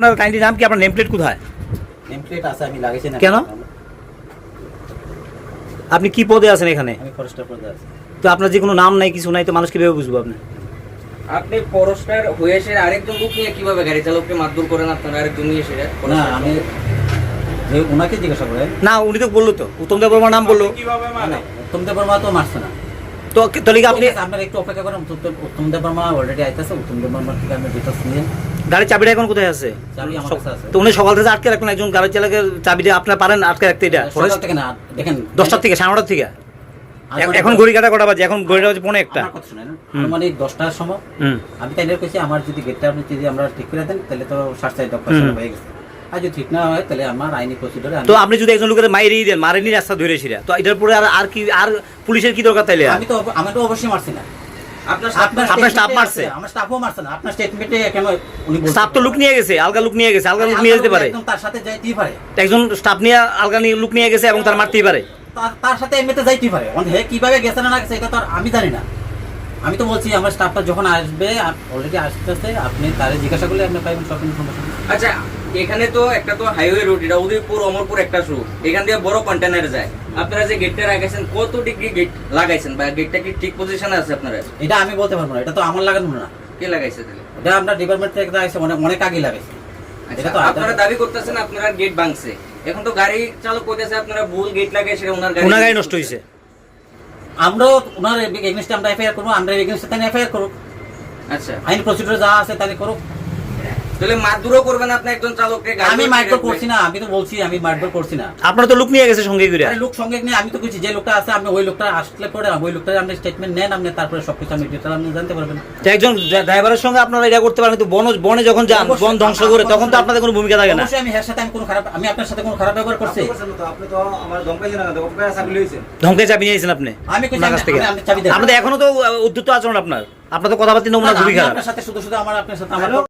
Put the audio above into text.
আপনার কাইন্ডলি নাম কি? আপনার নেম প্লেট কোথায়? নেম প্লেট আছে, আমি লাগাইছি না। কেন? আপনি কি পদে আছেন এখানে? আমি ফরেস্টার পদে আছি। তো আপনার যে কোনো নাম নাই, কিছু নাই, তো মানুষ কিভাবে বুঝবো আপনি? আপনি ফরেস্টার হয়ে এসে আরেকজন লোক নিয়ে কিভাবে গাড়ি চালককে মারধর করেন? আপনারা আরেকজন নিয়ে এসে না, আমি যে ওনাকে জিজ্ঞাসা করেন। না, উনি তো বললো, তো উত্তম দেব বর্মার নাম বললো। না, উত্তম দেব বর্মা তো মারছে না। তো তাহলে কি আপনি আপনারা একটু অপেক্ষা করেন। উত্তম দেব বর্মা অলরেডি আইতাছে। উত্তম দেব বর্মার থেকে আমি ডিটেইলস নিয়ে গাড়ির চাবিটা এখন কোথায় আছে? চাবি আমার কাছে আছে। তো উনি সকাল থেকে আটকে রাখলেন, একজন গাড়ি চালকের চাবিটা আপনারা পারেন আটকে রাখতে? এটা সকাল থেকে না, দেখেন 10টার থেকে, 9:30 থেকে। এখন ঘড়ি কাটা কটা বাজে? এখন ঘড়িটা বাজে 1:45। আমার কথা শুনেন, মানে 10টার সময় আমি তাইলে কইছি আমার যদি গেটটা আপনি যদি আমরা ঠিক করে দেন তাহলে তো 7:30 হয়ে গেছে। আর যদি ঠিক না হয় তাহলে আমার আইনি প্রসিডিউরে। তো আপনি যদি একজন লোকের মাইরেই দেন, মারেনি রাস্তা ধরে সেটা, তো এটার পরে আর কি, আর পুলিশের কি দরকার তাইলে? আমি তো অবশ্যই মারছি না। আপনার স্টাফ মারছে? আমার স্টাফও মারছে না। আপনার স্টেটমেন্টে কেন উনি বলছেন? স্টাফ তো লুক নিয়ে গেছে, আলগা লুক নিয়ে গেছে, আলগা লুক নিয়ে যেতে পারে। একদম তার সাথে যাইতেই পারে। একজন স্টাফ নিয়ে আলগা নিয়ে লুক নিয়ে গেছে এবং তার মারতেই পারে। তার সাথে এমনিতে যাইতেই পারে। হে কিভাবে গেছে না গেছে এটা তো আর আমি জানি না। আমি তো বলছি আমার স্টাফটা যখন আসবে, অলরেডি আসতেছে, আপনি তারে জিজ্ঞাসা করলে আপনি পাইবেন সব ইনফরমেশন। আচ্ছা, এখানে তো একটা তো হাইওয়ে রোড, এটা উদয়পুর অমরপুর একটা রুট, এখান দিয়ে বড় কন্টেনার যায়। আপনারা যে গেটটা লাগাইছেন, কত ডিগ্রি গেট লাগাইছেন বা গেটটা কি ঠিক পজিশনে আছে আপনারা? এটা আমি বলতে পারবো না, এটা তো আমার লাগানো না। কে লাগাইছে তাহলে? এটা আমরা ডিপার্টমেন্ট থেকে লাগাইছে, অনেক আগে লাগাইছে। আচ্ছা, আপনারা দাবি করতেছেন আপনারা গেট ভাঙছে, এখন তো গাড়ি চালক কইতেছে আপনারা ভুল গেট লাগাই, সেটা ওনার গাড়ি নষ্ট হয়েছে। আমরাও ওনার এগেইনস্টে আমরা এফআইআর করবো, আমরা এগেইনস্টে তাই এফআইআর করুক। আচ্ছা, আইন প্রসিডিউর যা আছে তাই করুক। তাহলে মারধরও করবেন আপনি একজন চালককে? আমি মারধর করছি না, আমি তো বলছি আমি মারধর করছি না। আপনারা তো লোক নিয়ে গেছে সঙ্গে করে। আরে লোক সঙ্গে নিয়ে আমি তো কইছি যে লোকটা আছে, আপনি ওই লোকটা আসলে পরে ওই লোকটার আপনি স্টেটমেন্ট নেন, আপনি তারপরে সবকিছু আমি ডিটেইল আপনি জানতে পারবেন। তো একজন ড্রাইভারের সঙ্গে আপনারা এটা করতে পারেন, কিন্তু বনে যখন যান, বন ধ্বংস করে, তখন তো আপনাদের কোনো ভূমিকা থাকে না। অবশ্যই আমি এর সাথে আমি কোনো খারাপ, আমি আপনার সাথে কোনো খারাপ ব্যবহার করছি? আপনি তো আমার ধমকাইছেন না, ধমকায় চাবি লইছেন। ধমকে চাবি নিয়েছেন আপনি আমি কইছি ওনার কাছ থেকে? আমি চাবি দেব। আপনাদের এখনো তো উদ্ধত আচরণ, আপনার তো কথাবার্তা নমুনা খুবই খারাপ। আপনার সাথে শুধু আমার আপনার সাথে আমার